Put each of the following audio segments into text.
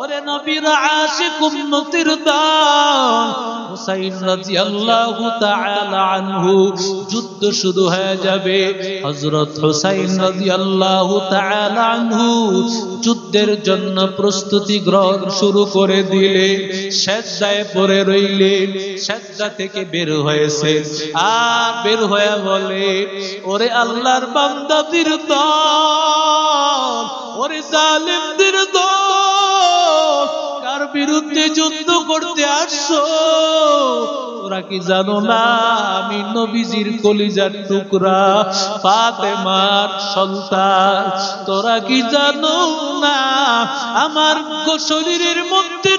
ওরে নবীর আশিক উম্মতের দল হুসাইন রাদিয়াল্লাহু তাআলা আনহু যুদ্ধ শুরু হয়ে যাবে। হযরত হুসাইন রাদিয়াল্লাহু তাআলা আনহু যুদ্ধের জন্য প্রস্তুতি গ্রহণ শুরু করে দিলেন। সিজদায় পড়ে রইলেন। সিজদা থেকে বের হয়েছে আর বের হয়ে বলে, ওরে আল্লাহর বান্দাদের দল, ওরে জালিমদের দল, কার বিরুদ্ধে যুদ্ধ করতে আসছো? তোরা কি জানো না আমি নবীজির কলিজার টুকরা ফাতেমার সন্তান? তোরা কি জানো না আমার শরীরের মধ্যে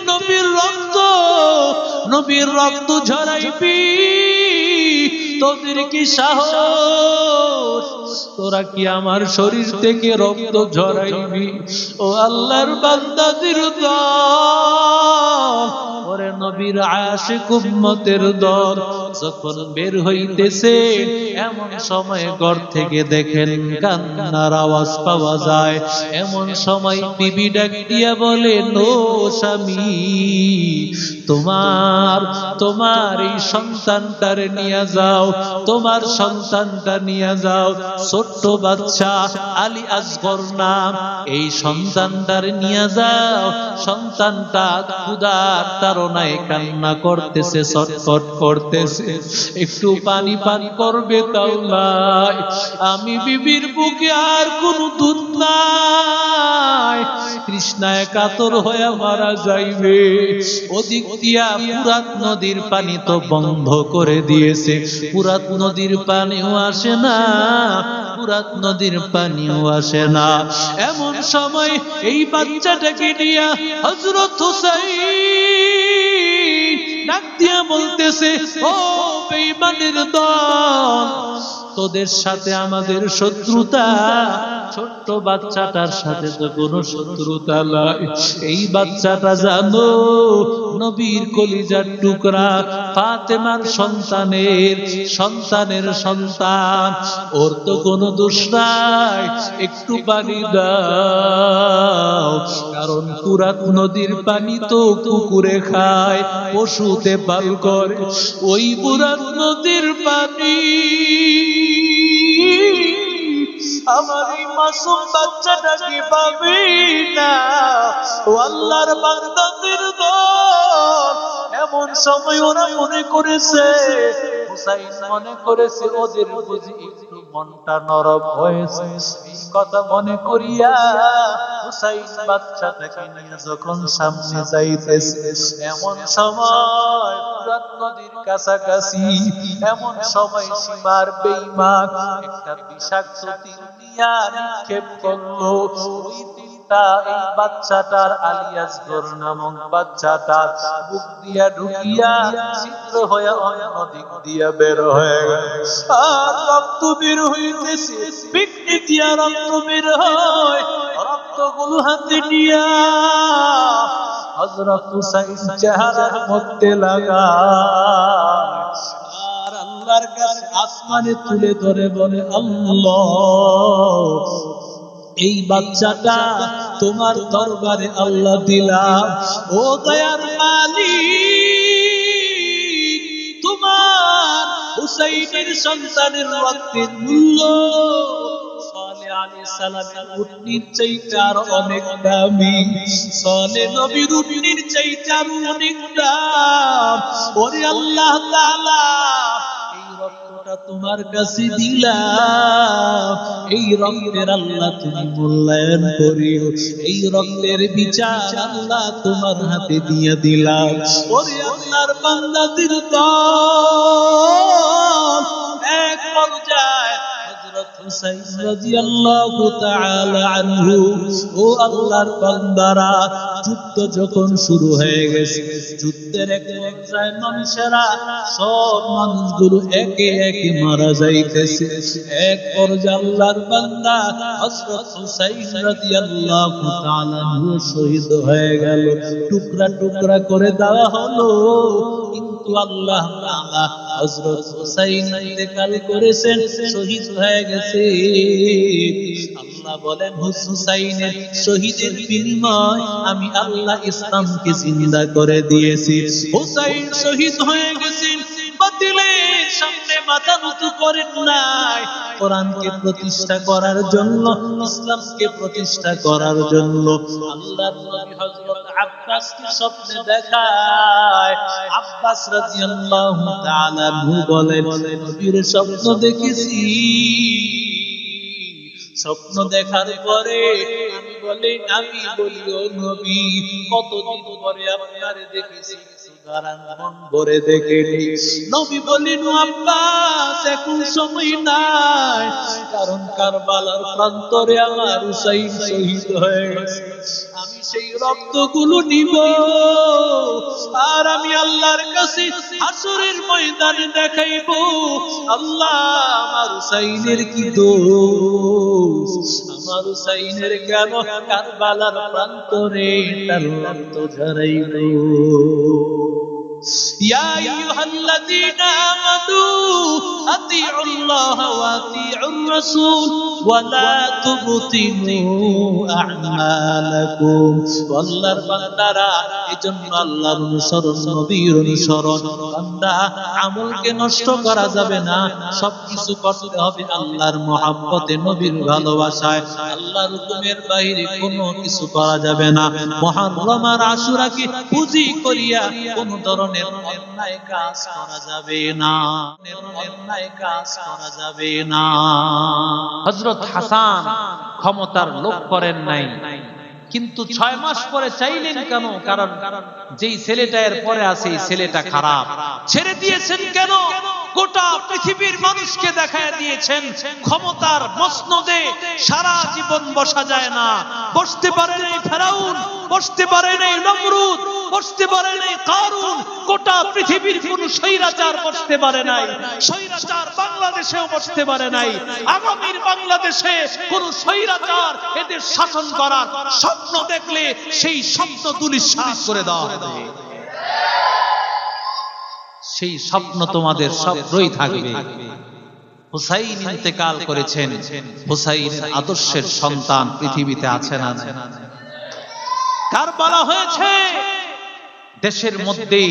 নবীর রক্ত ঝরাইবি? তোদের কি সাহস? তোরা কি আমার শরীর থেকে রক্ত ঝরাইবি? ও আল্লাহর বান্দাদের দল, ওরে নবীর আশিক উম্মতের দল যখন বের হইতেছে, এমন সময় ঘর থেকে দেখেন কান্নার আওয়াজ পাওয়া যায়। এমন সময় বিবি ডাক দিয়া বলে, ও স্বামী, তোমার এই সন্তানটারে নিয়ে যাও, তোমার সন্তানটা নিয়ে যাও। ছোট্ট বাচ্চা আলী আসগর নাম, এই সন্তানটারে নিয়ে যাও। সন্তানটা ক্ষুধার তাড়নায় কান্না করতেছে, ছটফট করতেছে, একটু পানি পান করবে তাও নাই। আমি বিবির বুকে আর কোন দুধ নাই, তৃষ্ণায় কাতর হয়ে মারা যাইবে। ওদিক দিয়া ফুরাত নদীর পানি তো বন্ধ করে দিয়েছে, ফুরাত নদীর পানিও আসে না, ফুরাত নদীর পানিও আসে না। এমন সময় এই বাচ্চাটাকে নিয়ে হযরত হুসাইন ডাক দিয়া বলতেছে, ও বেঈমানের দল, তোদের সাথে আমাদের শত্রুতা, ছোট্ট বাচ্চাটার সাথে তো কোনো শত্রুতা নাই। এই বাচ্চাটা জানো নবীর কলিজার টুকরা ফাতেমার সন্তানের সন্তান, ওর তো কোনো দোষ নাই, একটু পানি দাও। কারণ ফুরাত নদীর পানি তো কুকুরে খায়, পশুতে পান করে, ওই ফুরাত নদীর পানি আমার এই মাসুম বাচ্চাটাকে পাবে না। ও আল্লাহর বান্দাদের দল, এমন সময় ওরা মনে করেছে, হুসাইন মনে করেছে ওদের বুঝি একটু মনটা নরম হয়েছে। এই কথা মনে করিয়া হুসাইন বাচ্চাটাকে নিয়ে যখন সামনে যাইতেছে, এমন সময় ফুরাত নদীর কাছাকাছি, এমন সময় সীমার বেঈমান একটা বিষাক্ত তীর নিয়া নিক্ষেপ করলো। ওই তীরটা এই বাচ্চাটার আলী আসগর নামক বাচ্চাটার বুক দিয়া ঢুকিয়া ছিদ্র হয়ে অন্য দিক দিয়া বের হয়ে গেল, আর রক্ত বের হইতেছে, পিঠে দিয়া রক্ত বের হয়। রক্তগুলো হাতে নিয়া হযরত হুসাইন চেহারার মধ্যে লাগায় আর আল্লাহর কাছে আসমানে তুলে ধরে বলে, আল্লাহ, এই বাচ্চাটা তোমার দরবারে আল্লাহ দিলাম। ও দয়ার মালিক, তোমার হুসাইনের সন্তানের রক্তের মূল্য সালেহ আলাইহিস সালামের উটনির চাইতে আর অনেক দামি, সালেহ নবীর উটনির চাইতে আর অনেক দাম। ওরে আল্লাহ তাআলা, এই রক্তটা তোমার কাছে দিলাম, এই রক্তের আল্লাহ তুমি মূল্যায়ন করিও, এই রক্তের বিচার আল্লাহ তোমার হাতে দিয়ে দিলাম। ওরে আল্লাহর বান্দাদের দল, এক পর্যায়ে হযরত হুসাইন রাদিয়াল্লাহু তাআলা আনহু, ও আল্লাহর বান্দারা, যুদ্ধ যখন শুরু হয়ে গেছে, যুদ্ধের এক পর্যায়ে মানুষেরা, সব মানুষগুলো একে একে মারা যাইতেছে। এক পর্যায়ে আল্লাহর বান্দা হযরত হুসাইন রাদিয়াল্লাহু তাআলা আনহু শহীদ হয়ে গেল, টুকরা টুকরা করে দেওয়া হলো। কিন্তু আল্লাহ তাআলা হযরত হুসাইন ইন্তেকাল করেছেন, শহীদ হয়ে গেছে। আল্লাহ আল্লাহ বলেন হুসাইনের শহীদের বিনিময় আমি আল্লাহ ইসলামকে জিন্দা করে দিয়েছি। হুসাইন শহীদ হয়ে গেছেন, বাতিলের সামনে মাথা নত করেন নাই, কোরআনকে প্রতিষ্ঠা করার জন্য, ইসলামকে প্রতিষ্ঠা করার জন্য। আল্লাহর নবী হযরত আব্বাসকে স্বপ্নে দেখায়। আব্বাস রাদিয়াল্লাহু তাআলা আনহু বলেন, নবীর স্বপ্ন দেখেছি। স্বপ্ন দেখার পরে আমি বলি ও নবী, কতদিন পরে আপনারে দেখেছি, সুতরাং মন ভরে দেখেনি। নবী বলেন, আব্বাস এখন সময় নাই, কারণ কারবালার প্রান্তরে আমার হুসাইন শহীদ হয়ে গেছে। আমি সেই রক্তগুলো নিব আর আমি আল্লাহর কাছে হাসরের ময়দানে দেখাইব, আল্লাহ আমার হুসাইনের কি দোষ, আমার হুসাইনের কেন কারবালার প্রান্তরে তার রক্ত ঝরাইলো। ইয়া আইয়ুহাল্লাযীনা আমানু আতিউল্লাহা ওয়া আতিউর রাসূল ওয়া লা তুবতিলু আ'মালাকুম। আল্লাহর বান্দারা, এজন্য আল্লাহর অনুসরণ, নবীর অনুসরণ। বান্দা, আমলকে নষ্ট করা যাবে না, সবকিছু করতে হবে আল্লাহর মহব্বতে, নবীর ভালোবাসায়। আল্লাহর হুকুমের বাইরে কোনো কিছু করা যাবে না। মুহররম আর আশুরাকে পুঁজি করিয়া কোন ধরনের অন্যায় কাজ করা যাবে না, অন্যায় কাজ করা যাবে না। হযরত হাসান ক্ষমতার লোভ করেন নাই, কিন্তু 6 মাস পরে চাইলেন কেন? কারণ যেই ছেলেটা এর পরে আছে এই ছেলেটা খারাপ। ছেড়ে দিয়েছেন কেন? গোটা পৃথিবীর মানুষকে দেখায় দিয়েছেন ক্ষমতার মসনদে সারা জীবন বসা যায় না। বসতে পারে নাই ফেরাউন, বসতে পারে নাই নমরুদ, বসতে পারে নাই কারুন, গোটা পৃথিবীর কোন স্বৈরাচার বসতে পারে নাই। স্বৈরাচার বাংলাদেশেও বসতে পারে নাই। আগামীর বাংলাদেশে কোন স্বৈরাচার এদের শাসন করার স্বপ্ন দেখলে সেই স্বপ্ন দুলিশ্বাস করে দেওয়া হবে। সেই স্বপ্ন তোমাদের স্বপ্নই থাকবে। হুসাইন ইন্তেকাল করেছেন, হুসাইনের আদর্শের সন্তান পৃথিবীতে আছে না? কারবালা হয়েছে দেশের মধ্যে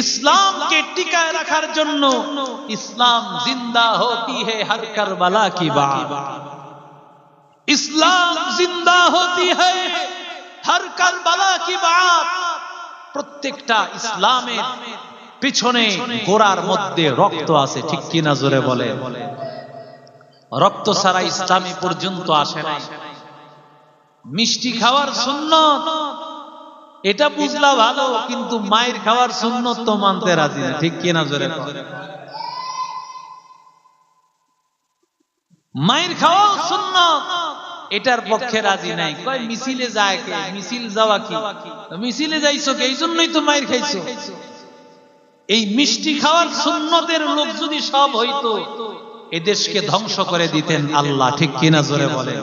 ইসলামকে টিকায় রাখার জন্য। ইসলাম জিন্দা होती है हर करबला की बात, ইসলাম জিন্দা होती है हर करबला की बात। প্রত্যেকটা ইসলামের পিছনে গোড়ার মধ্যে রক্ত আছে, ঠিক কি না? জোরে বলে। রক্ত ছাড়া ইসলামী পর্যন্ত আসে নাই। মিষ্টি খাওয়ার সুন্নত এটা বুঝলা ভালো, কিন্তু মায়ের খাওয়ার সুন্নত তো মানতে রাজি না, ঠিক কি না? জোরে বলে। মায়ের খাওয়া সুন্নত, এটার পক্ষে রাজি নাই। কয় মিছিলে যায় কে? মিছিল যাওয়া কি? মিছিলে যাইছো কে? এই জন্যই তো মায়ের খাইছো। এই মিষ্টি খাওয়ার সুন্নতের লোক যদি সব হইতো, এদেশকে ধ্বংস করে দিতেন আল্লাহ, ঠিক কিনা? জোরে বলে।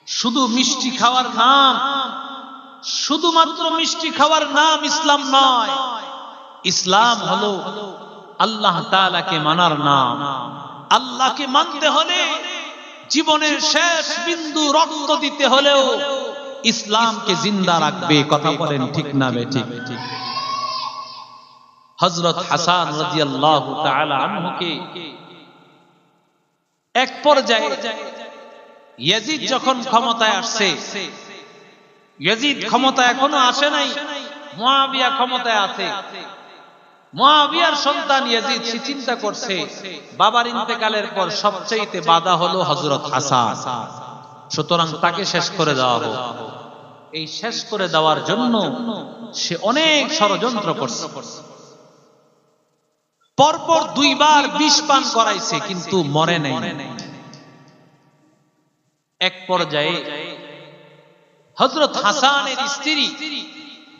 শুধু মিষ্টি খাওয়ার নাম, শুধুমাত্র মিষ্টি খাওয়ার নাম ইসলাম নয়। ইসলাম হলো আল্লাহ তাআলাকে মানার নাম। আল্লাহকে মানতে হলে জীবনের শেষ বিন্দু রক্ত দিতে হলেও ইসলামকে জিন্দা রাখবে। কথা বলেন ঠিক না বেঠিক? হযরত হাসান রাদিয়াল্লাহু তাআলা আনহুকে এক পর্যায়ে ইয়াজিদ যখন ক্ষমতায় আসছে, ইয়াজিদ ক্ষমতা এখনো আসে নাই, মুয়াবিয়া ক্ষমতায় আছে। মুয়াবিয়ার সন্তান ইয়াজিদ, সে চিন্তা করছে বাবার ইন্তেকালের পর সবচেয়ে বাধা হলো হযরত হাসান, সুতরাং তাকে শেষ করে দেওয়া হোক। এই শেষ করে দেওয়ার জন্য সে অনেক ষড়যন্ত্র করছে। পরপর 2 বার বিষ পান করাইছে, কিন্তু মরে নাই। এক পর্যায়ে হযরত হাসানের স্ত্রী,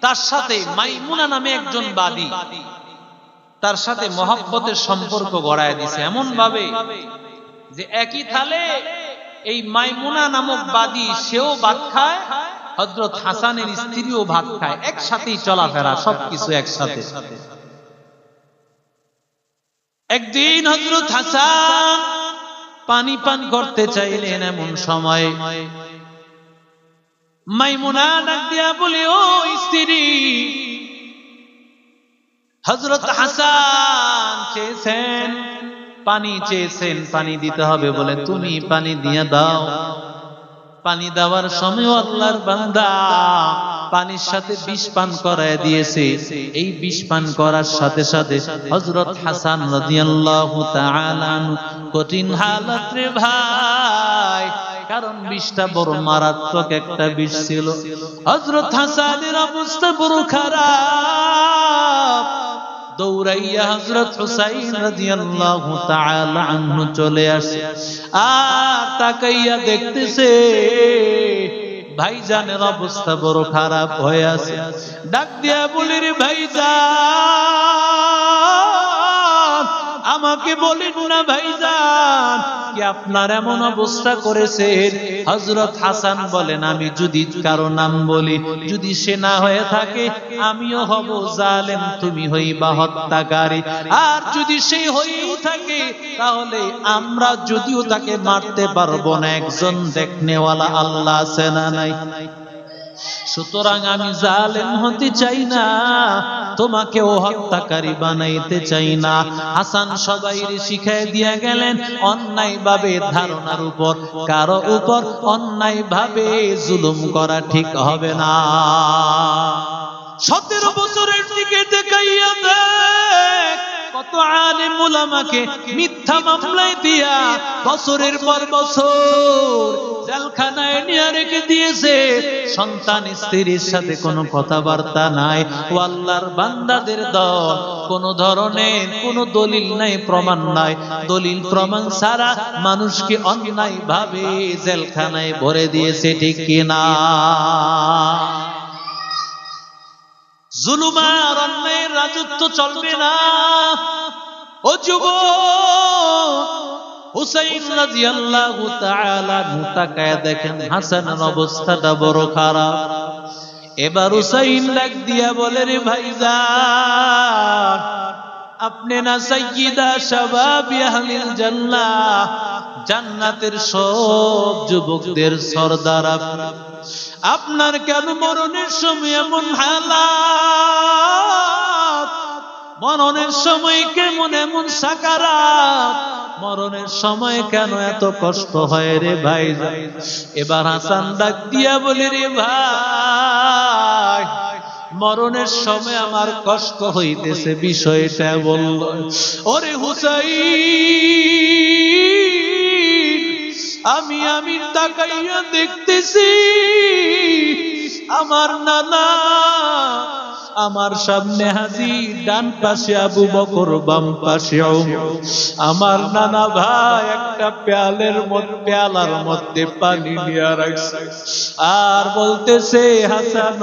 তার সাথে মাইমুনা নামে একজন বাদী, তার সাথে মহব্বতের সম্পর্ক গড়ায় দিছে এমন ভাবে যে একই থালে এই মাইমুনা নামক বাদী সেও ভাত খায়, হযরত হাসানের স্ত্রীও ভাত খায়, একসাথেই চলাফেরা, সবকিছু একসাথে। একদিন হযরত হাসান পানি পান করতে চাইলেন। এমন সময় মাইমুনা ডাক দিয়া বলে, ও স্ত্রী, হযরত হাসান চেয়েছেন, পানি চেয়েছেন, পানি দিতে হবে বলে তুমি পানি দিয়ে দাও। পানি দেওয়ার সময় আল্লাহর বান্দা পানির সাথে বিষ পান করায় দিয়েছে। এই বিষ পান করার সাথে সাথে হযরত হাসান রাদিয়াল্লাহু তাআলা কঠিন হালাত রে ভাই, কারণ বিষটা বড় মারাত্মক একটা বিষ ছিল। হযরত হাসানের অবস্থা বড় খারাপ। দৌড়াইয়া হযরত হুসাইন রাদিয়াল্লাহু তাআলা আনহু চলে আসে, আর তাকাইয়া দেখতেছে ভাইজানের অবস্থা বড় খারাপ হয়ে আছে। ডাক দিয়া বলে, রে ভাইজান, আমাকে বলেন না ভাইজান, কি আপনার এমন অবস্থা করেছেন? হযরত হাসান বলেন, আমি যদি কারো নাম বলি, যদি সে না হয়ে থাকে আমিও হব জালেম, তুমি হইবা হত্যাকারী। আর যদি সে হয়েই থাকে তাহলে আমরা যদিও তাকে মারতে পারবো না, একজন দেখনেওয়ালা আল্লাহ আছে না নাই? সুতরাং আমি জালেম হতে চাই না, তোমাকেও হত্যাকারী বানাইতে চাই না। হাসান সবাইকে শিখাই দিয়া গেলেন, অন্যায় ভাবে ধারণার উপর কারো উপর অন্যায় ভাবে জুলুম করা ঠিক হবে না। 17 বছরের দিকে দেখাইয়া দেখ, কত আলেম উলামাকে মিথ্যা মামলায় দিয়া বছরের পর বছর জেলখানায় নিয়ে রেখে দিয়েছে। সন্তান স্ত্রীর সাথে কোনো কথাবার্তা নাই। ও আল্লাহর বান্দাদের দল, কোন ধরনের কোন দলিল নাই, প্রমাণ নাই। দলিল প্রমাণ ছাড়া মানুষকে অন্যায় ভাবে জেলখানায় ভরে দিয়েছে, ঠিক কিনা? জুলুম আর অন্যায়ের রাজত্ব চলবে না। ও যুবক, হুসাইন রাদিয়াল্লাহু তাআলা তাকায় দেখেন হাসানের অবস্থাটা বড় খারাপ। এবার হুসাইন ডাক দিয়া বলে, রে ভাইজান, আপনি না সাইয়্যিদা শাবাবি আহলিল জান্নাহ, জান্নাতের সব যুবকদের সরদার আপনি। আপনার কেন মরণের সময় এমন হালাত? মরণের সময় কেমন এমন সাকারাত? মরণের সময় কেন এত কষ্ট হয় রে ভাই? এবার হাসান ডাক দিয়া বলে, রে ভাই, মরণের সময় আমার কষ্ট হইতেছে, বিষয়টা বলল। ওরে হুসাইন, আমি তাকাইয়া দেখতেছি আমার নানা আমার সামনে হাজির, ডান পাশে আবু বকর, বাম পাশে ওমর। আমার নানা ভাই একটা পেয়ালার মধ্যে পানি নিয়ে রাখছে, আর বলতেছে হাসান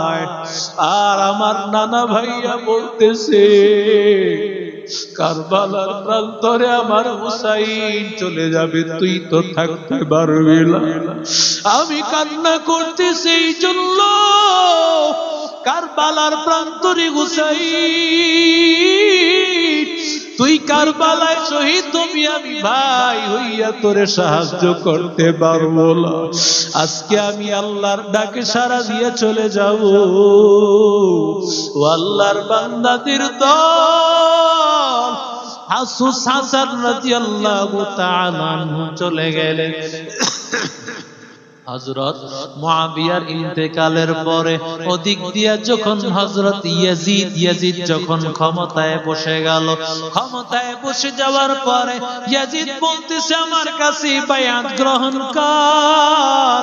আয়। আর আমার নানা ভাইয়া বলতেছে, কারবালার প্রান্তরে আমার হুসাইন চলে যাবে, তুই তো থাকতে পারবি না। আমি কান্না করতেছি এই জন্য, কারবালার প্রান্তরে হুসাইন, তুই কারবালায় শহীদ হবি, আমি ভাই হইয়া তোরে সাহায্য করতে পারবো না। আজকে আমি আল্লাহর ডাকে সাড়া দিয়ে চলে যাব। ও আল্লাহর বান্দাদের দল, হাসান রাদিয়াল্লাহু তাআলা আনহু চলে গেলেন। হযরত মুআবিয়ার ইন্তেকালের পরে ওদিক দিয়া যখন হযরত ইয়াজিদ যখন ক্ষমতায় বসে গেল, ক্ষমতায় বসে যাওয়ার পরে ইয়াজিদ বলতেছে, আমার কাছে বায়াত গ্রহণ কর।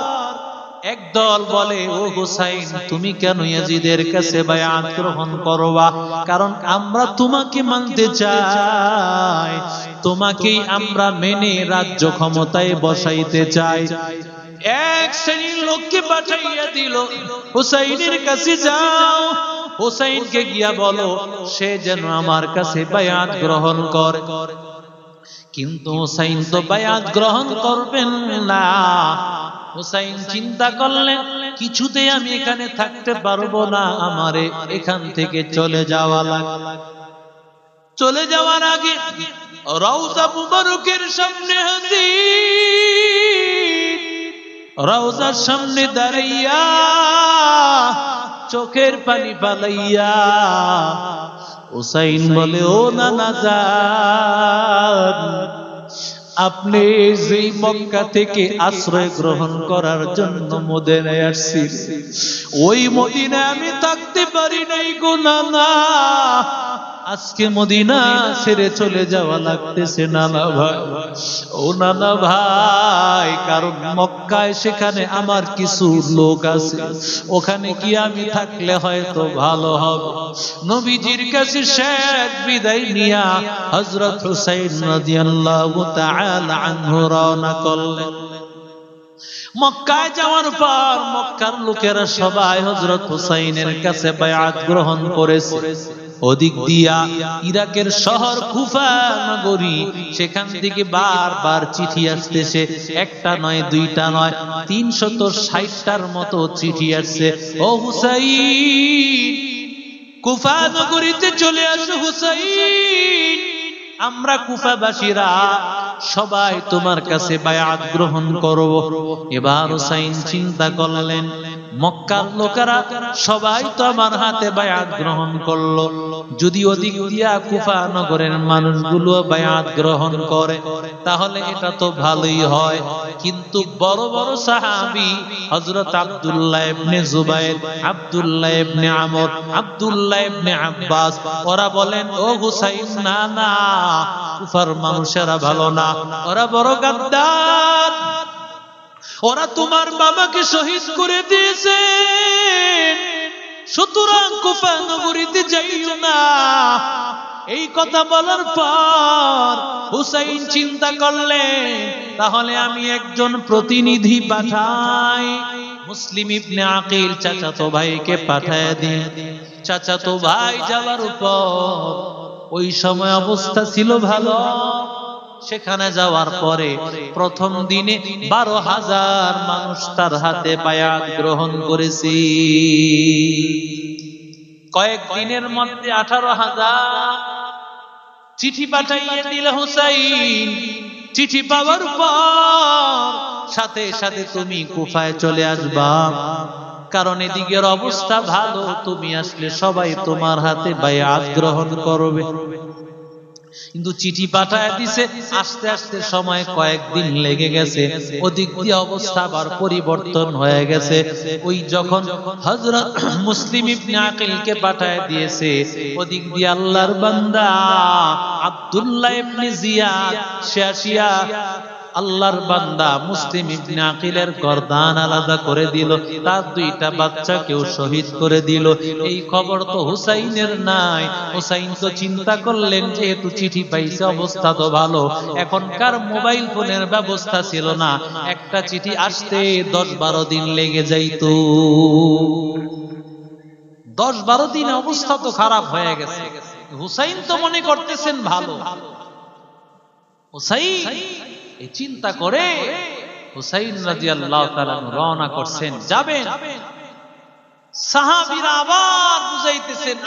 একদল বলে, ও হুসাইন, তুমি কেন ইয়াজিদের কাছে বায়াত গ্রহণ করবা? কারণ আমরা তোমাকে মানতে চাই, তোমাকেই আমরা মেনে রাজ্য ক্ষমতায় বসাইতে চাই। এক শ্রেণীর লোককে পাঠাইয়া দিল, হুসাইনের কাছে যাও, হুসাইনকে গিয়া বলো সে যেন আমার কাছে বায়াত গ্রহণ করে। কিন্তু হুসাইন তো বায়াত গ্রহণ করবেন না। হুসাইন চিন্তা করলেন, কিছুতেই আমি এখানে থাকতে পারবো না, আমারে এখান থেকে চলে যাওয়া লাগবে। চলে যাওয়ার আগে রওজা মুবারকের সামনে হাজির, রওজার সামনে দাঁড়াইয়া চোখের পানি ফালাইয়া হুসাইন বলে, ও নানা জান, আপনি যেই মক্কা থেকে আশ্রয় গ্রহণ করার জন্য মদিনায় আসছেন, ওই মদিনায় আমি থাকতে পারি নাই গো নানা। আজকে মদিনা ছেড়ে চলে যাওয়া লাগতেছে নানা ভাই, ও নানা ভাই, কারণ মক্কায় সেখানে আমার কিছু লোক আছে, ওখানে কি আমি থাকলে হয়তো ভালো হবে। নবীজির কাছে শেষ বিদায় নিয়া হযরত হুসাইন রাদিয়াল্লাহু তাআলা আনহু রওনা করলেন। মক্কায় যাওয়ার পর মক্কার লোকেরা সবাই হযরত হুসাইনের কাছে বায়াত গ্রহণ করেছে। ওদিক দিয়া ইরাকের শহর কুফা নগরী, সেখান থেকে বারবার চিঠি আসতেছে, একটা নয় দুইটা নয়, 360টার মতো চিঠি আসছে। ও হুসাইন, কুফা নগরীতে চলে আসো হুসাইন, আমরা কুফাবাসীরা সবাই তোমার কাছে বায়াত গ্রহণ করব। এবার হুসাইন চিন্তা করলেন, মক্কার লোকেরা সবাই তো আমার হাতে বায়াত গ্রহণ করলো, যদি ওদিক দিয়া কুফা নগরের মানুষগুলো বায়াত গ্রহণ করে তাহলে এটা তো ভালোই হয়। কিন্তু বড় বড় সাহাবী হযরত আব্দুল্লাহ ইবনে জুবাইর, আব্দুল্লাহ ইবনে আমর, আব্দুল্লাহ ইবনে আব্বাস, ওরা বলেন, ও হুসাইন, না না, কুফার মানুষেরা ভালো না, ওরা বড় গাদ্দার, ওরা তোমার বাবাকে শহীদ করে দিয়েছে, সুতরাং কুফা নগরীতে যাইও না। এই কথা বলার পর হুসাইন চিন্তা করলেন, তাহলে আমি একজন প্রতিনিধি পাঠাই, মুসলিম ইবনে আকিল চাচাতো ভাইকে পাঠায় দিই। চাচাতো ভাই যাওয়ার উপর ওই সময় অবস্থা ছিল ভালো, সেখানে যাওয়ার পরে প্রথম দিনে 12,000 মানুষ তার হাতে বায়াত গ্রহণ করেছে। কয়েক দিনের মধ্যে 18,000 চিঠি পাঠাইয়ে দিল হুসাইন। চিঠি পাওয়ার পর সাথে সাথে তুমি কুফায় চলে আসবা, কারণ এদিকের অবস্থা ভালো, তুমি আসলে সবাই তোমার হাতে বায়াত গ্রহণ করবে। কিন্তু চিঠি পাঠায় দিছে, আস্তে আস্তে সময় কয়েকদিন লেগে গেছে, ওদিক দিয়ে অবস্থা আবার পরিবর্তন হয়ে গেছে। ওই যখন হযরত মুসলিম ইবনে আকিলকে পাঠায় দিয়েছে, ওদিক দিয়ে আল্লাহর বান্দা আব্দুল্লাহ ইবনে জিয়াদ সে আসিয়া আল্লাহর বান্দা মুসলিম ইবনে আকিলের গর্দান আলাদা করে দিল, তার 2টা বাচ্চাকেও শহীদ করে দিল। এই খবর তো হুসাইনের নাই। হুসাইন তো চিন্তা করলেন, যেহেতু চিঠি পাইছে অবস্থা তো ভালো, এখনকার মোবাইল ফোনের ব্যবস্থা ছিল না, একটা চিঠি আসতে 10-12 দিন লেগে যাইতো। 10-12 দিনে অবস্থা তো খারাপ হয়ে গেছে। হুসাইন তো মনে করতেছেন ভালো। হুসাইন এই চিন্তা করে হুসাইন রাদিয়াল্লাহু তাআলা রওনা করছেন, যাবেন। সাহাবীরা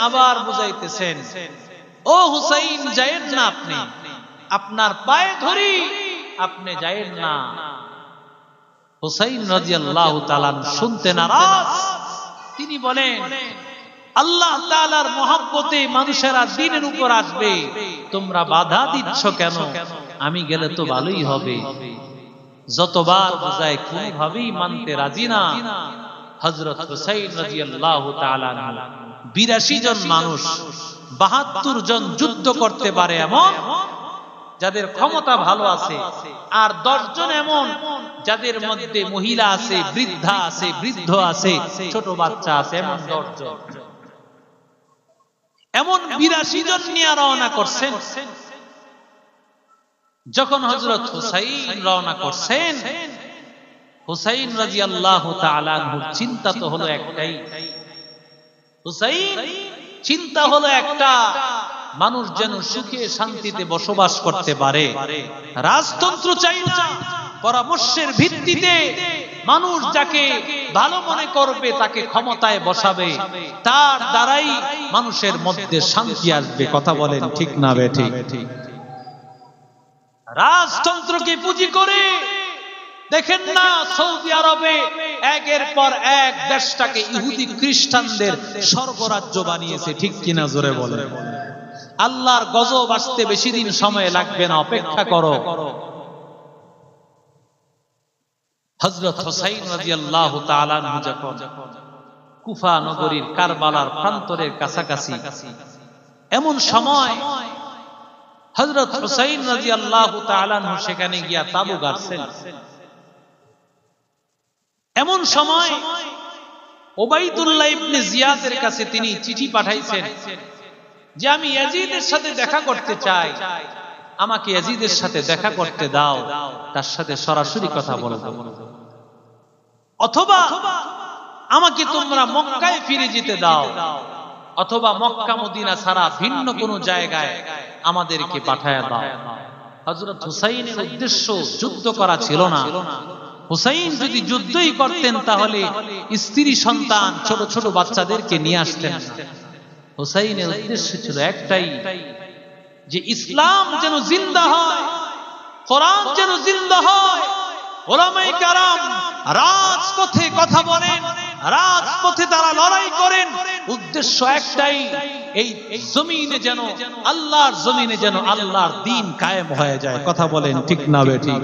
আবার বুঝাইতেছেন, ও হুসাইন, যায়েন না, আপনি আপনার পায়ে ধরি, আপনি যায়েন না। হুসাইন রাদিয়াল্লাহু তাআলা শুনতে নারাজ। তিনি বলেন, আল্লাহ তাআলার মহব্বতে মানুষেরা দ্বীনের উপর আসবে, তোমরা বাধা দিচ্ছ কেন? আমি গেলে তো ভালোই হবে। যতবার বোঝায় কোনোভাবেই মানতে রাজি না। হযরত হুসাইন রাদিয়াল্লাহু তাআলা 82 জন মানুষ, 72 জন যুদ্ধ করতে পারে এমন যাদের ক্ষমতা ভালো আছে, আর 10 জন এমন যাদের মধ্যে মহিলা আছে, বৃদ্ধা আছে, বৃদ্ধ আছে, ছোট বাচ্চা আছে, এমন 10 জন, এমন 82 জন নিয়ে রওনা করছেন। যখন হযরত হুসাইন রওনা করছেন, হুসাইন রাদিয়াল্লাহু তাআলা আনহুর চিন্তা তো হলো একটাই। হুসাইন চিন্তা হলো একটা, মানুষ যেন সুখে শান্তিতে বসবাস করতে পারে। রাজতন্ত্র চাই না, পরামর্শের ভিত্তিতে মানুষ যাকে ভালো মনে করবে তাকে ক্ষমতায় বসাবে, তার দ্বারাই মানুষের মধ্যে শান্তি আসবে। কথা বলেন ঠিক না বেঠিক? রাজতন্ত্রকে পুঁজি করে দেখেন না সৌদি আরবে একের পর এক দেশটাকে ইহুদি খ্রিস্টানদের স্বর্গরাজ্য বানিয়েছে, ঠিক কিনা জোরে বলে। আল্লাহর গজব আসতে বেশি দিন সময় লাগবে না, অপেক্ষা করো। হযরত হুসাইন রাদিয়াল্লাহু তাআলা আনহু যখন কুফা নগরীর কারবালার প্রান্তরের কাছাকাছি, এমন সময় হযরত হুসাইন রাদিয়াল্লাহু তাআলা আনহু সেখানে গিয়া তাবু গাড়ছেন। এমন সময় উবাইদুল্লাহ ইবনে জিয়াদের কাছে তিনি চিঠি পাঠাইছেন যে আমি ইয়াজিদের সাথে দেখা করতে চাই, আমাকে ইয়াজিদের সাথে দেখা করতে দাও, তার সাথে সরাসরি কথা বলবো, অথবা আমাকে তোমরা মক্কায় ফিরে যেতে দাও, অথবা মক্কা মদিনা ছাড়া ভিন্ন কোনো জায়গায় আমাদেরকে পাঠায়া দাও। হযরত হুসাইনের উদ্দেশ্য যুদ্ধ করা ছিল না। হুসাইন যদি যুদ্ধই করতেন তাহলে স্ত্রী সন্তান ছোট ছোট বাচ্চাদেরকে নিয়ে আসতেন। হুসাইনের উদ্দেশ্য ছিল একটাই, যে ইসলাম যেন জিন্দা হয়, কোরআন যেন জিন্দা হয়, উলামায়ে কেরাম রাজপথে কথা বলেন, রাজপথে তারা লড়াই করেন। উদ্দেশ্য একটাই, এই জমিনে যেন আল্লাহর জমিনে যেন আল্লাহর দ্বীন কায়েম হয়ে যায়। কথা বলেন ঠিক না বেঠিক?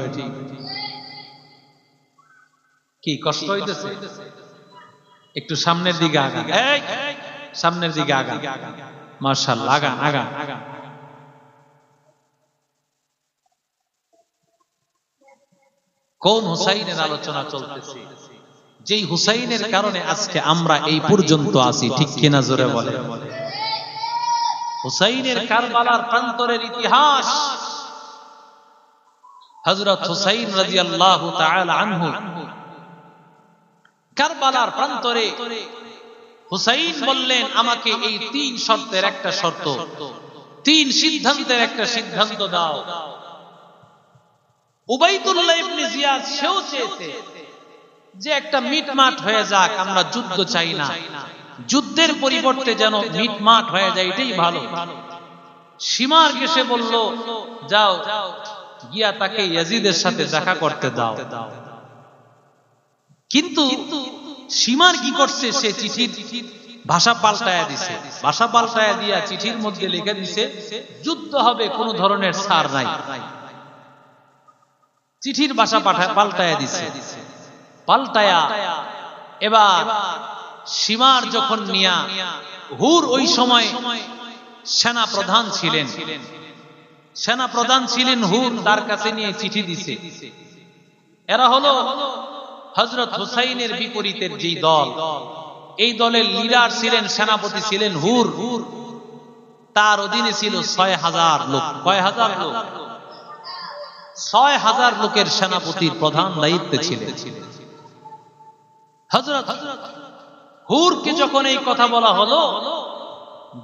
কি কষ্ট হইতেছে? একটু সামনের দিকে আগান, এই সামনের দিকে আগান, মাশাআল্লাহ, আগান আগান। কোন হুসাইনের আলোচনা চলতেছে? যেই হুসাইনের কারণে আজকে আমরা এই পর্যন্ত আছি, ঠিক কিনা জোরে বলে। হুসাইনের কারবালার প্রান্তরের ইতিহাস, হযরত হুসাইন রাদিয়াল্লাহু তাআলা আনহু কারবালার প্রান্তরে হুসাইন বললেন, আমাকে এই তিন শর্তের একটা শর্ত, তিন সিদ্ধান্তের একটা সিদ্ধান্ত দাও। উবাইদুল্লাহ ইবনে জিয়াদ সেও চেয়েছে যে একটা মিটমাট হয়ে যাক, আমরা যুদ্ধ চাই না, যুদ্ধের পরিবর্তে যেন মিটমাট হয়ে যায়, এটাই ভালো। সীমার গেছে বলল, যাও গিয়া তাকে ইয়াজিদের সাথে দেখা করতে দাও। কিন্তু সীমার কি করছে, সে চিঠির ভাষা পাল্টায়া দিছে, ভাষা পাল্টায়া দিয়া চিঠির মধ্যে লিখে দিছে যুদ্ধ হবে, কোন ধরনের ছাড় নাই। চিঠির ভাষা পাল্টায়া দিছে, পাল্টায়া এবার সীমার যখন নিয়া হুর ওই সময় সেনা প্রধান ছিলেন, সেনা প্রধান ছিলেন হুর, তার কাছে নিয়ে চিঠি দিছে। এরা হলো হযরত হুসাইনের বিপরীতের যে দল, এই দলের লিডার ছিলেন, সেনাপতি ছিলেন হুর, তার অধীনে ছিল ৬০০০ লোক। কয় হাজার লোক? ৬০০০ লোকের সেনাপতির প্রধান দায়িত্বে ছিলেন। হযরত হুরকে যখন এই কথা বলা হলো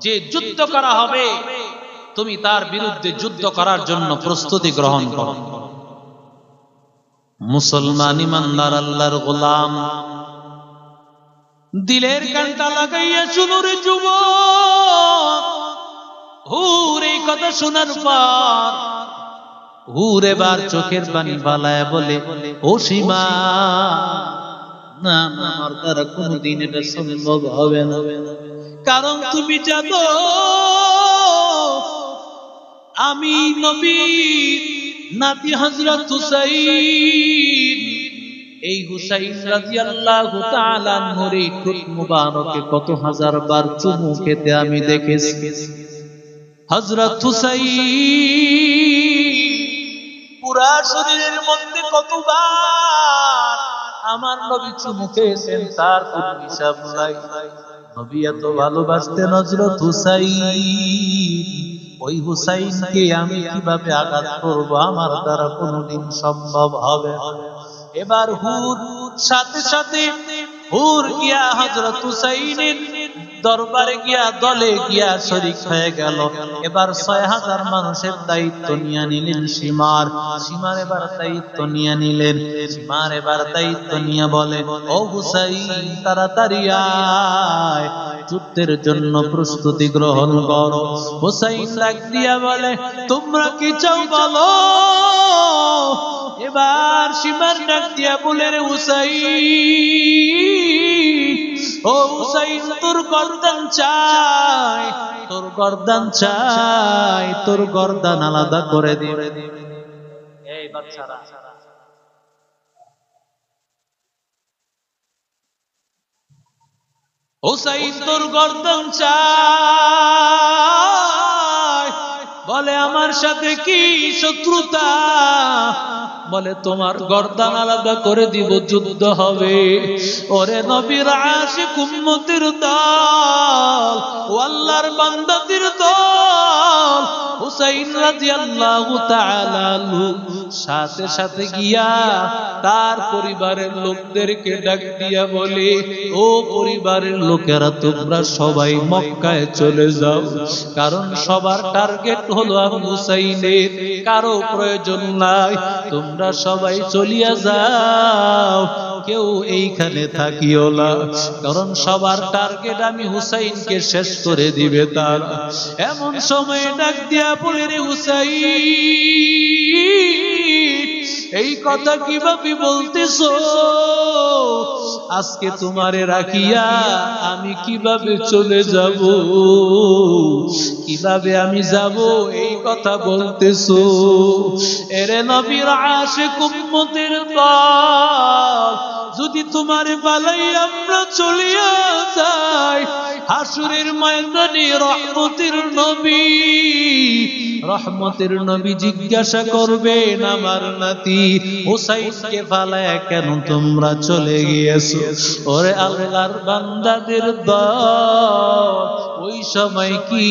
যে যুদ্ধ করা হবে, তুমি তার বিরুদ্ধে যুদ্ধ করার জন্য প্রস্তুতি গ্রহণ করো। মুসলমান ইমানদার আল্লাহর গোলাম দিলের কানটা লাগাইয়া শুনো রে যুবক। হুর এই কথা শোনার পর হুর এবার চোখের পানি বালায় বলে, ও সীমা, না না, আমার দ্বারা কোনদিন এটা সম্ভব হবে না, কারণ তুমি জানো আমি নবীর নাতি হযরত হুসাইন, এই হুসাইন রাদিয়াল্লাহু তাআলা আনহুর এই ঠোঁট মুবারকে কত হাজার বার চুমু খেতে আমি দেখেছি। হযরত হুসাইন পুরা শরীরের মধ্যে কতবার আমার নবী চুমু খেয়েছেন তার কোনো হিসাব নাই। নবী এত ভালোবাসতেন হযরত হুসাইন, ওই হুসাইনকে আমি কিভাবে আঘাত করব, আমার দ্বারা কোনদিন সম্ভব হবে। এবার হুর সাথে সাথে হুর গিয়া হযরত হুসাইনের দরবারে গিয়া দলে গিয়া শরীক হয়ে গেল। এবার ৬০০০ মানুষের দায়িত্ব নিয়ে নিলেন সীমার। সীমার এবার দায়িত্ব নিয়ে নিলেন। সীমার এবার দায়িত্ব নিয়ে বলে, ও হুসাইন তাড়াতাড়ি আয়, যুদ্ধের জন্য প্রস্তুতি গ্রহণ করো। হুসাইন ডাক দিয়া বলে, তোমরা কি চাও বলো। এবার সীমার ডাক দিয়া বলে, রে হুসাইন, ও হুসাইন তোর গর্দান চাই, তোর গর্দান চাই, তোর গর্দান আলাদা করে দিবে। এই বাচ্চারা, হুসাইন তোর গর্দান চাই। বলে আমার সাথে কি শত্রুতা? বলে তোমার গর্দান আলাদা করে দিব, যুদ্ধ হবে। ওরে নবীর আশিক উম্মতের দল, ও আল্লাহর বান্দাদের দল, হুসাইন রাদিয়াল্লাহু তাআলা সাথে সাথে গিয়া তার পরিবারের লোকদেরকে ডাক দিয়া বলে, ও পরিবারের লোকেরা তোমরা সবাই মক্কায় চলে যাও, কারণ সবার টার্গেট হলো আবু হুসাইনের, কারো প্রয়োজন নাই, তোমরা সবাই চলিয়া যাও, কেউ এইখানে থাকিও না, কারণ সবার টার্গেট আমি হুসাইনকে শেষ করে দিবে তারা। এমন সময় ডাক দিয়া বলে, রে হুসাইন এই কথা কিভাবে বলতেছো? আজকে তোমারে রাখিয়া আমি কিভাবে চলে যাব, কিভাবে আমি যাব, এই কথা বলতেছো? এরে নবীর আশিক উম্মতের দল, যদি তোমারে বালাই আমরা চলিয়া যাই, হাসুরের ময়দানে রহমতের নবী, রহমতের নবী জিজ্ঞাসা করবেন, আমার নাতি হুসাইনকে ফালায়া কেন তোমরা চলে গিয়েছো? ওরে আল্লাহর বান্দাদের দল, ওই সময় কি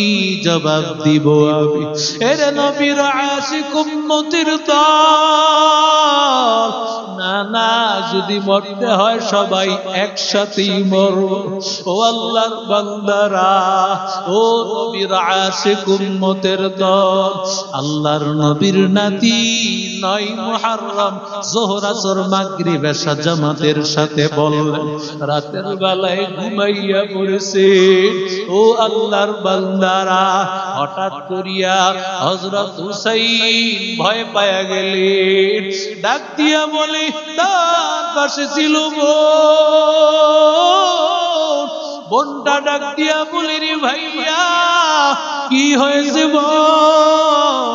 জবাব দিব আমি? এরে নবীর আশিক উম্মতের দল, না না, যদি মরতে হয় সবাই একসাথেই মরব। ও আল্লাহর বান্দারা, ও নবীর আশিক উম্মতের দল, আল্লাহর নবীর নাতি ৯ মুহররম যোহর আসর মাগরিব এশা জামাতের সাথে বললেন, রাতের বেলায় ঘুমাইয়া পড়েছে। ও আল্লাহর বান্দারা, হঠাৎ করিয়া হযরত হুসাইন ভয় পায়া গেলেন। ডাক দিয়া বলে, তার পাশে ছিল বোনটা, ডাক দিয়া বলে, রে ভাইয়া কি হয়েছে বল।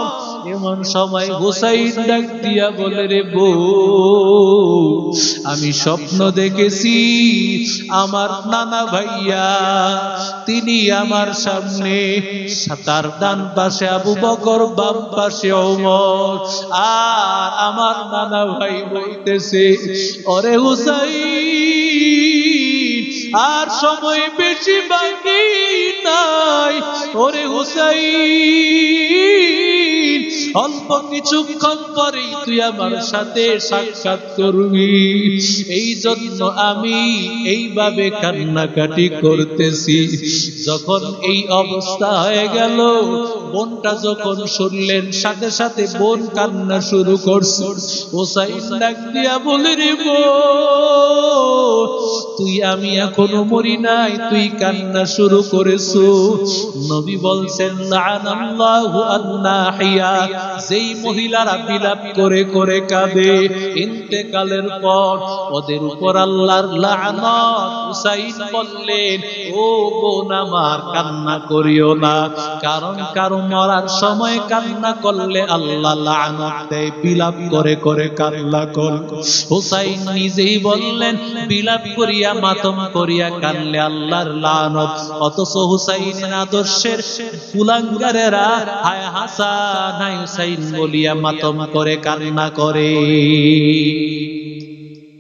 এমন সময় হুসাইন ডাক দিয়া বলে, রে বোন আমি স্বপ্ন দেখেছি, আমার নানা ভাইয়া তিনি আমার সামনে, তার ডান পাশে আবু বকর, বাম পাশে ওমর, আর আমার নানা ভাই বলতেছে, ওরে হুসাইন আর সময় বেশি বাকি নাই, ওরে হুসাইন অল্প কিছুক্ষণ পরেই তুই আমার সাথে সাক্ষাৎ করবি। এই জন্য আমি এইভাবে কান্নাকাটি করতেছি। যখন এই অবস্থা হয়ে গেল, বোনটা যখন শুনলেন, সাথে সাথে বোন কান্না শুরু করছে। হুসাইন ডাক দিয়া বলে, রে বোন তুই, আমি এখনো মরি নাই, তুই কান্না শুরু করেছো। নবী বলছেন, লাআনাল্লাহু আন-নাহিয়া, যেই মহিলারা বিলাপ করে করে কাঁদে ইন্তেকালের পর, ওদের উপর আল্লাহর লাআনত। হুসাইন বললেন, ও বোন আমার কান্না করিও না, কারণ কারো মরার সময় কান্না করলে আল্লাহ লাআনত দেয়, বিলাপ করে করে কান্না কর। হুসাইন নিজেই বললেন, বিলাপ করিয়া মাতম করিয়া কানলে আল্লাহর লানত। অথচ হুসাইনের আদর্শের কুলাঙ্গারেরা হায় হাসান হায় হুসাইন বলিয়া মাতম করে কান্না করে।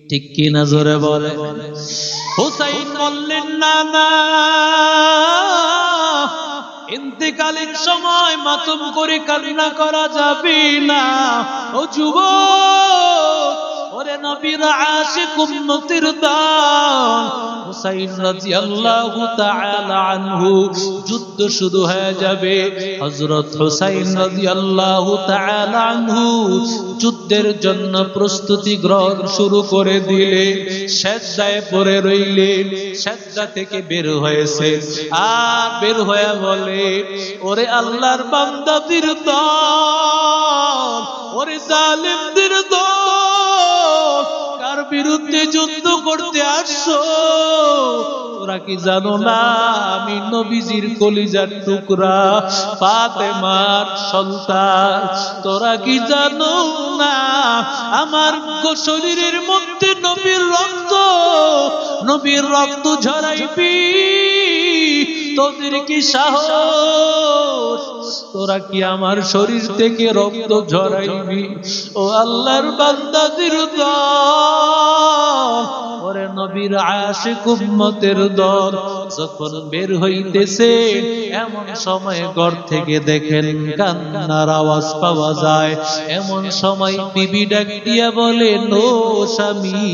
ঠিক কি না জোরে বলে? হুসাইন বললেন, না না, ইন্তেকালের সময় মাতম করে কান্না করা যাবে না। ও যুবক, ও ওরে নবীর আশিক উম্মতের দল হুসাইন রাদিয়াল্লাহু তাআলা আনহু যুদ্ধ শুরু হয়ে যাবে হযরত হুসাইন রাদিয়াল্লাহু তাআলা আনহু যুদ্ধের জন্য প্রস্তুতি গ্রহণ শুরু করে দিলে সিজদায় পড়ে রইলেন সিজদা থেকে বের হয়েছে আর বের হয়ে বলে ওরে আল্লাহর বান্দাদের দল ওরে জালিমদের দল কার বিরুদ্ধে যুদ্ধ করতে আসছো তোরা কি জানো না আমি নবীজির কলিজার টুকরা ফাতেমার সন্তান তোরা কি জানো না আমার শরীরের মধ্যে নবীর রক্ত ঝরাইবি তোদের কি সাহস তোরা কি আমার শরীর থেকে রক্ত ঝরাইবি ও আল্লাহর বান্দাদের দল ওরে নবীর আশিক উম্মতের দল যখন বের হইতেছে এমন সময় ঘর থেকে দেখেন কান্নার আওয়াজ পাওয়া যায় এমন সময় বিবি ডাক দিয়া বলে নো স্বামী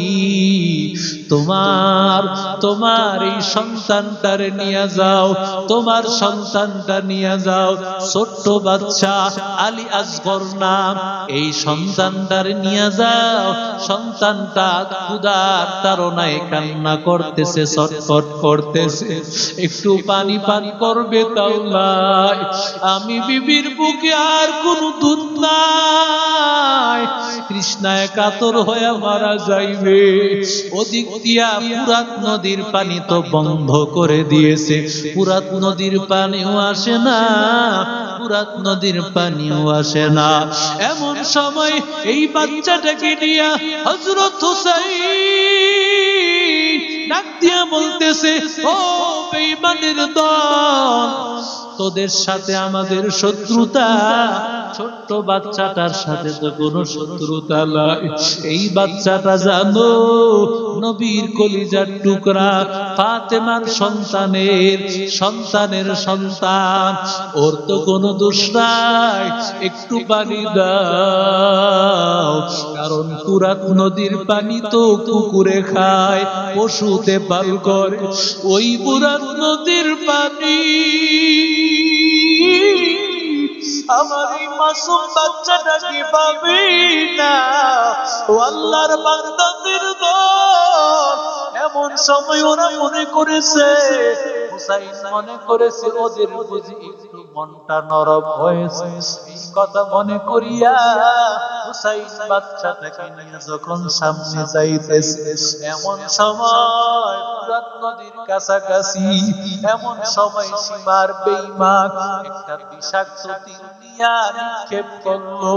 তোমার এই সন্তানটারে নিয়ে যাও তোমার সন্তানটা নিয়ে যাও ছোট্ট বাচ্চা আলী আসগর নাম এই সন্তানটারে নিয়ে যাও সন্তানটা ক্ষুধার তাড়নায় কান্না করতেছে ছটফট করতেছে একটু পানি পান করবে তাও নাই আমি বিবির বুকে আর কোনো দুধ নাই তৃষ্ণায় কাতর হয়ে মারা যাইবে ওদিক দিয়া ফুরাত নদীর পানি তো বন্ধ করে দিয়েছে ফুরাত নদীর পানিও আসে না ফুরাত নদীর পানিও আসে না এমন সময় এই বাচ্চাটাকে নিয়ে হযরত হুসাইন ডাক দিয়া বলতেছে ও বেঈমানের দল তোদের সাথে আমাদের শত্রুতা ছোট্ট বাচ্চাটার সাথে তো কোনো শত্রুতা নাই এই বাচ্চাটা জানো নবীর কলিজার টুকরা ফাতেমার সন্তানের সন্তান ওর তো কোনো দোষ নাই একটু পানি দাও কারণ ফুরাত নদীর পানি তো কুকুরে খায় পশুতে পান করে ওই ফুরাত নদীর পানি আমার এই মাসুম বাচ্চাটাকে পাবি না ও আল্লাহর বান্দাদের দল এমন সময় ওরা মনে করেছে হুসাইন মনে করেছে ওদের বুঝি একটু মনটা নরম হয়েছে এই কথা মনে করিয়া হুসাইন বাচ্চাটাকে নিয়ে যখন সামনে যাইতেছে এমন সময় ফুরাত নদীর কাছাকাছি এমন সময় সীমার বেঈমান একটা বিষাক্ত তীর নিয়ে নিক্ষেপ করলো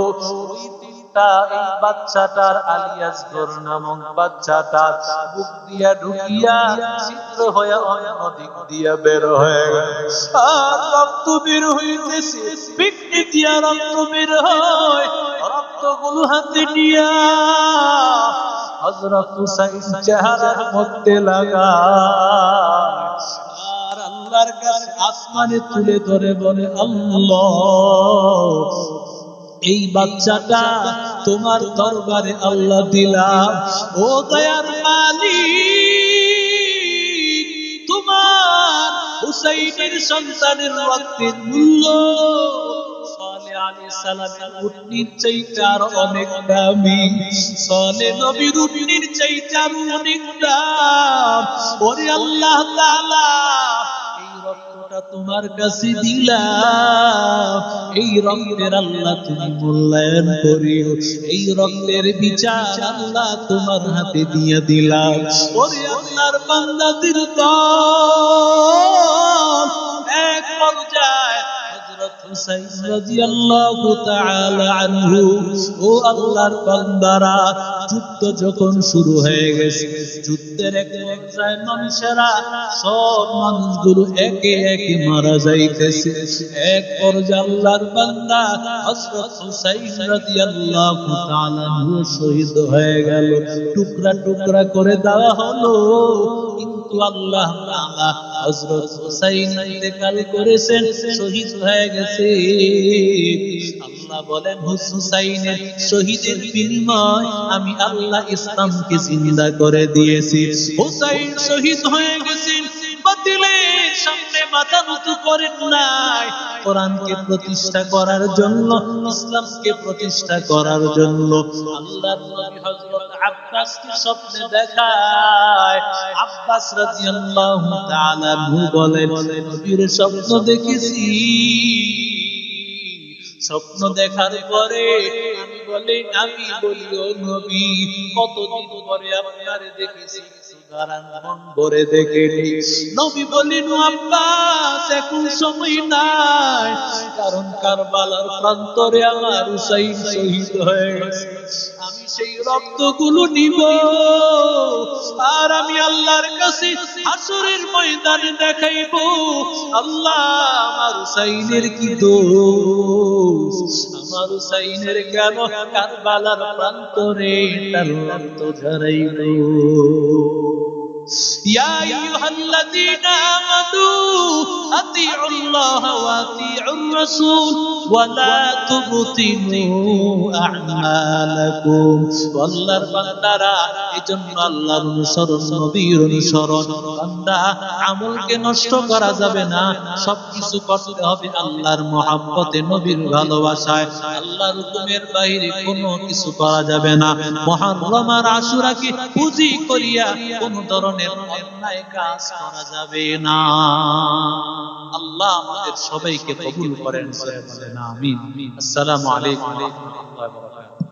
ওই তীরটা এই বাচ্চাটার আলী আসগর নামক বাচ্চাটার বুক দিয়া ঢুকিয়া ছিদ্র হয়ে অন্য দিক দিয়া বের হয়ে গেল আর রক্ত বের হইতেছে পিঠে দিয়া রক্ত বের হয় রক্তগুলো হাতে নিয়া হযরত হুসাইন চেহারার মধ্যে লাগায় আর আল্লাহর কাছে আসমানে তুলে ধরে বলে আল্লাহ এই বাচ্চাটা তোমার দরবারে আল্লাহ দিলাম ও দয়ার মালিক তোমার হুসাইনের সন্তানের রক্তের মূল্য সালেহ আলাইহিস সালামের উটনির চাইতে আরো অনেক দামি সালেহ নবীর উটনির চাইতে আরো অনেক দাম ওরে আল্লাহ তাআলা রক্তটা তোমার কাছে দিলাম এই রক্তের আল্লাহ তুমি মূল্যায়ন করিও এই রক্তের বিচার আল্লাহ তোমার হাতে দিয়ে দিলাম ওরে আল্লাহর বান্দাদের দল এক পর্যায়ে হযরত হুসাইন রাদিয়াল্লাহু তাআলা আনহু ও আল্লাহর বান্দারা যুদ্ধ যখন শুরু হয়ে গেছে যুদ্ধের এক পর্যায়ে মানুষেরা সব মানুষগুলো একে একে মারা যাইতেছে এক পর্যায়ে আল্লাহর বান্দা হযরত হুসাইন রাদিয়াল্লাহু তাআলা আনহু শহীদ হয়ে গেল টুকরা টুকরা করে দেওয়া হলো কিন্তু আল্লাহ তাআলা হযরত হুসাইন ইন্তেকাল করেছেন শহীদ হয়ে গেছে আল্লাহ আল্লাহ বলেন হুসাইনের শহীদের বিনিময় আমি আল্লাহ ইসলামকে জিন্দা করে দিয়েছি। হুসাইন শহীদ হয়ে গেছেন, বাতিলের সামনে মাথা নত করেন নাই, কোরআনকে প্রতিষ্ঠা করার জন্য, ইসলামকে প্রতিষ্ঠা করার জন্য। আল্লাহর নবী হযরত আব্বাসকে স্বপ্নে দেখায়। আব্বাস রাদিয়াল্লাহু তাআলা বলেন, নবীর স্বপ্ন দেখেছি। স্বপ্ন দেখার পরে আমি বলি ও নবী, কতদিন পরে আপনারে দেখেছি, সুতরাং মন ভরে দেখেনি। নবী বলেন, আব্বাস এখন সময় নাই, কারণ কারবালার প্রান্তরে আমার হুসাইন শহীদ হয়ে গেছে। আমি সেই রক্তগুলো নিব আর আমি আল্লাহর কাছে হাসরের ময়দানে দেখাইব, আল্লাহ আমার হুসাইনের কি দোষ, আমার হুসাইনের কেন কারবালার প্রান্তরে তার রক্ত ঝরাইলো। ইয়া আইয়ুহাল্লাযীনা আমানু আতিউল্লাহ ওয়া আতিউর রাসূল ওয়া লা তুবতিলু আ'মালাকুম। আল্লাহর বান্দারা, এজন্য আল্লাহর অনুসরণ, নবীর অনুসরণ। বান্দা, আমলকে নষ্ট করা যাবে না, সবকিছু করতে হবে আল্লাহর মহব্বতে, নবীর ভালোবাসায়। আল্লাহর হুকুমের বাইরে কোনো কিছু করা যাবে না। মুহররম আর আশুরাকে পুঁজি করিয়া কোন ধরনের অন্যায় কাজ করা যাবে না। আল্লাহ আমাদের সবাইকে কবুল করেন, বলেন আমিন। আসসালামু আলাইকুম ওয়া রাহমাতুল্লাহি ওয়া বারাকাতুহু।